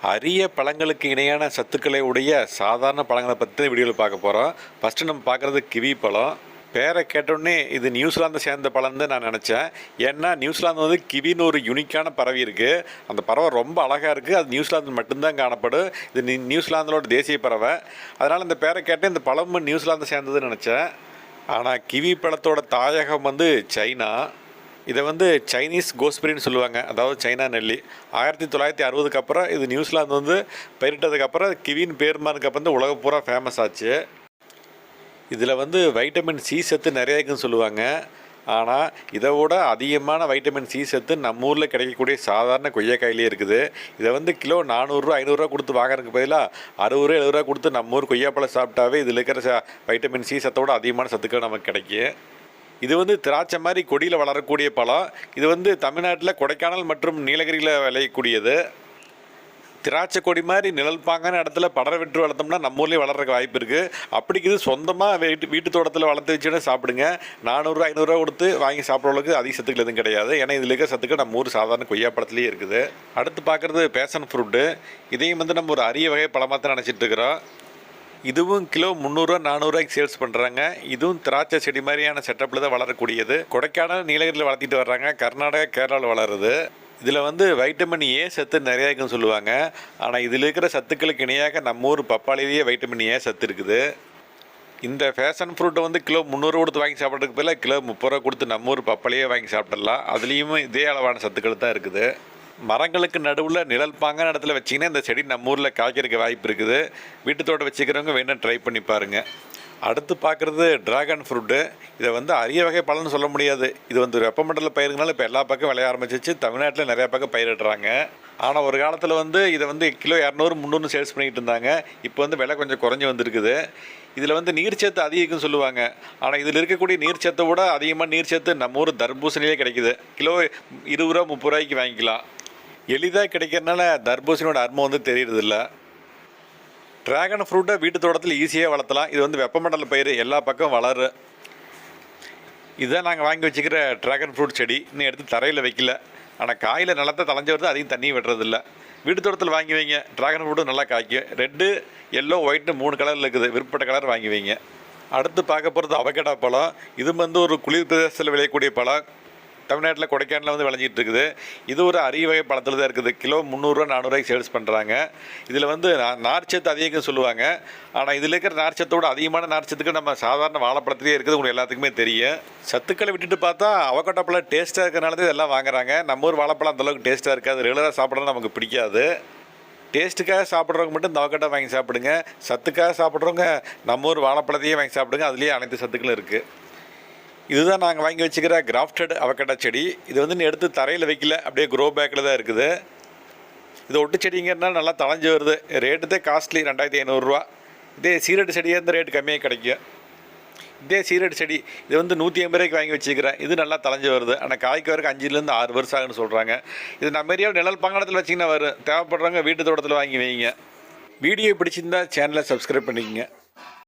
அரிய பழங்களுக்கு இணையான சத்துக்களை உடைய சாதாரண பழங்களை பற்றி வீடியோவில் பார்க்க போகிறோம். ஃபஸ்ட்டு நம்ம பார்க்குறது கிவி பழம். பேரை கேட்டோடனே இது நியூசிலாந்தை சேர்ந்த பழம் தான் நான் நினச்சேன். ஏன்னா நியூசிலாந்து வந்து கிவின்னு ஒரு யூனிக்கான பறவை இருக்குது. அந்த பறவை ரொம்ப அழகாக இருக்குது. அது நியூசிலாந்து மட்டும்தான் காணப்படும். இது நியூசிலாந்தோட தேசிய பறவை. அதனால் இந்த பேரை கேட்டு இந்த பழமும் நியூசிலாந்தை சேர்ந்ததுன்னு நினச்சேன். ஆனால் கிவி பழத்தோட தாயகம் வந்து சைனா. இதை வந்து சைனீஸ் கோஸ்பெரின்னு சொல்லுவாங்க, அதாவது சைனா நெல்லி. 1960க்கு அப்புறம் இது நியூசிலாந்து வந்து பயிரிட்டதுக்கப்புறம் கிவின்னு பேர் மாறினதுக்கப்புறம் வந்து உலகம் பூரா ஃபேமஸ் ஆச்சு. இதில் வந்து வைட்டமின் சி சத்து நிறைய இருக்குன்னு சொல்லுவாங்க. ஆனால் இதை விட அதிகமான வைட்டமின் சி சத்து நம்ம ஊரில் கிடைக்கக்கூடிய சாதாரண கொய்யாக்காயிலே இருக்குது. இதை வந்து கிலோ 400 500 கொடுத்து வாங்குறதுக்கு பதிலாக 60 70 கொடுத்து நம்ம ஊர் கொய்யாப்பழம் சாப்பிட்டாவே இதில் இருக்கிற வைட்டமின் சி சத்தோட அதிகமான சத்துக்கள் நமக்கு கிடைக்கும். இது வந்து திராட்சை மாதிரி கொடியில் வளரக்கூடிய பழம். இது வந்து தமிழ்நாட்டில் கொடைக்கானல் மற்றும் நீலகிரியில் விளையக்கூடியது. திராட்சை கொடி மாதிரி நிழல் பாங்கான இடத்துல படர விட்டு வளர்த்தோம்னா நம்ம ஊர்லேயே வளர்றதுக்கு வாய்ப்பு இருக்குது. அப்படிக்கு இது சொந்தமாக வீட்டு தோட்டத்தில் வளர்த்து வச்சுன்னு சாப்பிடுங்க. 400 500 கொடுத்து வாங்கி சாப்பிட்றவங்களுக்கு அதிக சத்துக்கள் எதுவும் கிடையாது. ஏன்னா இதில் இருக்கிற சத்துக்கள் நம்ம ஊர் சாதாரண கொய்யாப்பழத்துலேயே இருக்குது. அடுத்து பார்க்குறது பேஷன் ஃப்ரூட்டு. இதையும் வந்து நம்ம ஒரு அரிய வகை பழமாக தான் நினச்சிட்டு இருக்கிறோம். இதுவும் கிலோ 300 400 சேல்ஸ் பண்ணுறாங்க. இதுவும் திராட்சை செடி மாதிரியான செட்டப்பில் தான் வளரக்கூடியது. கொடைக்கானல் நீலகிரியில் வளர்த்திட்டு வர்றாங்க. கர்நாடகா கேரளாவில் வளருது. இதில் வந்து வைட்டமின் ஏ சத்து நிறையா இருக்குன்னு சொல்லுவாங்க. ஆனால் இதில் இருக்கிற சத்துக்களுக்கு இணையாக நம்ம ஊர் பப்பாளிலேயே வைட்டமின் ஏ சத்து இருக்குது. இந்த ஃபேஷன் ஃப்ரூட்டை வந்து கிலோ 300 கொடுத்து வாங்கி சாப்பிட்றதுக்கு பதிலாக கிலோ 30 கொடுத்து நம்ம ஊர் பப்பாளியே வாங்கி சாப்பிடலாம். அதுலேயும் இதே அளவான சத்துக்கள் தான் இருக்குது. மரங்களுக்கு நடுவில் நிழல் பாங்கான இடத்துல வச்சிங்கன்னா இந்த செடி நம்ம ஊரில் காய்க்கிறதுக்கு வாய்ப்பு இருக்குது. வீட்டு தோட்டம் வச்சுக்கிறவங்க வேணும் ட்ரை பண்ணி பாருங்கள். அடுத்து பார்க்குறது ட்ராகன் ஃப்ரூட்டு. இதை வந்து அரிய வகை பழம்னு சொல்ல முடியாது. இது வந்து வெப்பமண்டல பயிருங்கனால இப்போ எல்லா பக்கம் விளைய ஆரம்பிச்சிச்சு. தமிழ்நாட்டில் நிறையா பக்கம் பயிரிடுறாங்க. ஆனால் ஒரு காலத்தில் வந்து இதை வந்து கிலோ 200 300 சேல்ஸ் பண்ணிக்கிட்டு இருந்தாங்க. இப்போ வந்து விலை கொஞ்சம் குறைஞ்சி வந்திருக்குது. இதில் வந்து நீர்ச்சத்து அதிகம்னு சொல்லுவாங்க. ஆனால் இதில் இருக்கக்கூடிய நீர்ச்சத்தை விட அதிகமாக நீர்ச்சத்து நம்ம ஊர் தர்பூசணியே கிடைக்குது. கிலோ 20 30 வாங்கிக்கலாம். எளிதாக கிடைக்கிறதுனால தர்பூசணியோட அருமை வந்து தெரியறதில்ல. ட்ராகன் ஃப்ரூட்டை வீட்டு தோட்டத்தில் ஈஸியாக வளர்த்தலாம். இது வந்து வெப்பமண்டல பயிர், எல்லா பக்கம் வளரும். இதுதான் நாங்கள் வாங்கி வச்சுக்கிற ட்ராகன் ஃப்ரூட் செடி. இன்னும் எடுத்து தரையில் வைக்கல. ஆனால் காயில் நிலத்தை தளைஞ்சு வருது, அதிகம் தண்ணி விடுறதில்ல. வீட்டு தோட்டத்தில் வாங்கி வைங்க. ட்ராகன் ஃப்ரூட்டும் நல்லா காய்க்கும். ரெட்டு எல்லோ ஒயிட்டு 3 கலரில் இருக்குது. விருப்பப்பட்ட கலர் வாங்கி வைங்க. அடுத்து பார்க்க போகிறது அவகேடோ பழம். இது வந்து ஒரு குளிர் பிரதேசத்தில் விளையக்கூடிய பழம். தமிழ்நாட்டில் கொடைக்கானலில் வந்து விளைஞ்சிட்டு இருக்குது. இது ஒரு அரிய வகை பழத்தில் தான் இருக்குது. கிலோ 300 400 சேல்ஸ் பண்ணுறாங்க. இதில் வந்து நார்ச்சத்து அதிகம் சொல்லுவாங்க. ஆனால் இதில் இருக்கிற நார்ச்சத்தோட அதிகமான நார்ச்சத்துக்கு நம்ம சாதாரண வாழைப்பழத்திலே இருக்குது. உங்களுக்கு எல்லாத்துக்குமே தெரியும். சத்துக்களை விட்டுட்டு பார்த்தா அவகேடோ பழம் டேஸ்ட்டாக இருக்கிறனால தான் இதெல்லாம் வாங்குறாங்க. நம்ம ஊர் வாழைப்பழம் அந்தளவுக்கு டேஸ்ட்டாக இருக்காது. ரெகுலராக சாப்பிட்றது நமக்கு பிடிக்காது. டேஸ்ட்டுக்காக சாப்பிட்றவங்க மட்டும் இந்த அவகேடோ வாங்கி சாப்பிடுங்க. சத்துக்காக சாப்பிட்றவங்க நம்ம ஊர் வாழைப்பழத்தையே வாங்கி சாப்பிடுங்க. அதுலேயே அனைத்து சத்துக்களும் இருக்குது. இதுதான் நாங்கள் வாங்கி வச்சுக்கிற கிராஃப்டட் அவகேடோ செடி. இது வந்து நீ எடுத்து தரையில் வைக்கல, அப்படியே க்ரோ பேக்கில் தான் இருக்குது. இது ஒட்டு செடிங்கிறதுனால நல்லா தளைஞ்சு வருது. ரேட்டு தான் காஸ்ட்லி, 2500 இதே சீரட் செடியாக இருந்தால் ரேட்டு கம்மியாக கிடைக்கும். இதே சீரட் செடி இது வந்து 150 வாங்கி வச்சுக்கிறேன். இது நல்லா தளைஞ்சு வருது. ஆனால் காய்க்கு வரைக்கும் 5 6 வருஷம் ஆகுன்னு சொல்கிறாங்க. இது நம்ம ஏரியாவில் நிழல் பாங்கடத்தில் வச்சிங்கன்னா வரும். தேவைப்படுறவங்க வீட்டு தோட்டத்தில் வாங்கி வைங்க. வீடியோ பிடிச்சிருந்தால் சேனலை சப்ஸ்கிரைப் பண்ணிக்கங்க.